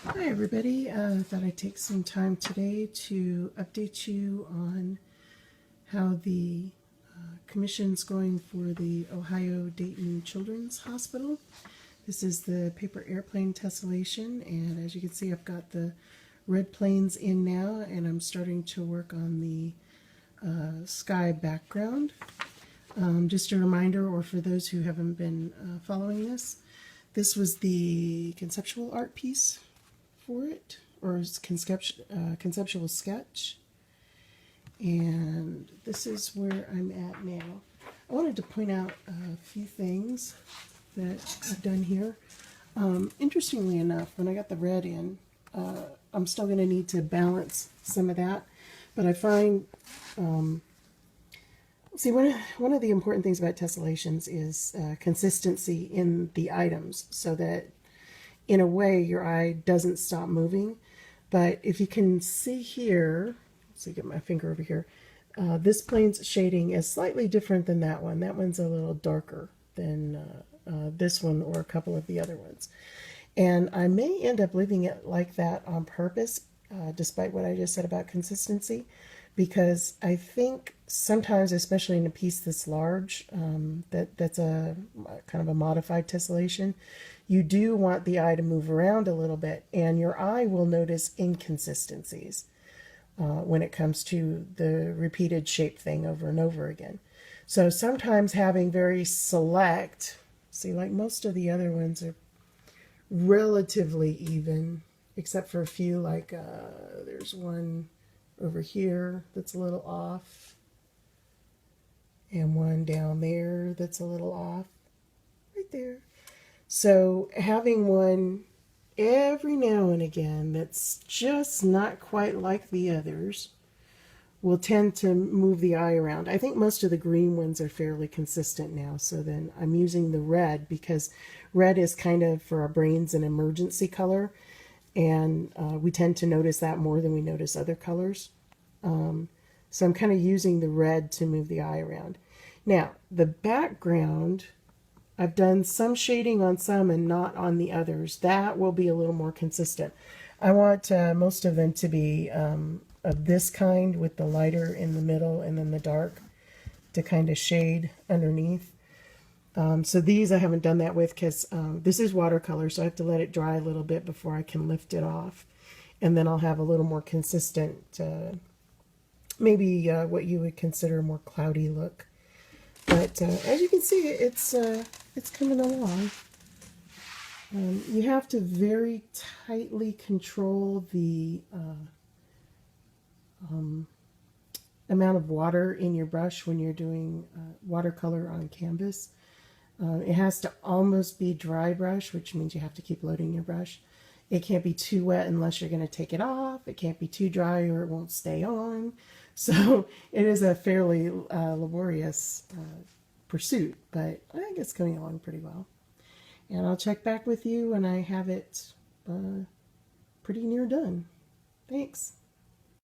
Hi everybody, thought I'd take some time today to update you on how the commission's going for the Ohio Dayton Children's Hospital. This is the paper airplane tessellation, and as you can see I've got the red planes in now, and I'm starting to work on the sky background. Just a reminder, or for those who haven't been following this was the conceptual art piece for it, or conceptual sketch, and this is where I'm at now. I wanted to point out a few things that I've done here. Interestingly enough, when I got the red in, I'm still going to need to balance some of that, but I find see, one of the important things about tessellations is consistency in the items, so that in a way your eye doesn't stop moving. But if you can see here, let's see, get my finger over here, this plane's shading is slightly different than that one. That one's a little darker than this one or a couple of the other ones. And I may end up leaving it like that on purpose, despite what I just said about consistency, because I think sometimes, especially in a piece this large, that's a kind of a modified tessellation, you do want the eye to move around a little bit, and your eye will notice inconsistencies when it comes to the repeated shape thing over and over again. So sometimes having very select, see, like most of the other ones are relatively even, except for a few, like there's one over here that's a little off, and one down there that's a little off, right there. So having one every now and again that's just not quite like the others will tend to move the eye around. I think most of the green ones are fairly consistent now, so then I'm using the red because red is kind of, for our brains, an emergency color, and we tend to notice that more than we notice other colors. So I'm kind of using the red to move the eye around. Now, the background, I've done some shading on some and not on the others. That will be a little more consistent. I want most of them to be of this kind, with the lighter in the middle and then the dark to kind of shade underneath. So these I haven't done that with because this is watercolor, so I have to let it dry a little bit before I can lift it off. And then I'll have a little more consistent, maybe what you would consider a more cloudy look. But as you can see, it's coming along. You have to very tightly control the amount of water in your brush when you're doing watercolor on canvas. It has to almost be dry brush, which means you have to keep loading your brush. It can't be too wet unless you're going to take it off. It can't be too dry or it won't stay on. So it is a fairly laborious pursuit, but I think it's coming along pretty well. And I'll check back with you when I have it pretty near done. Thanks.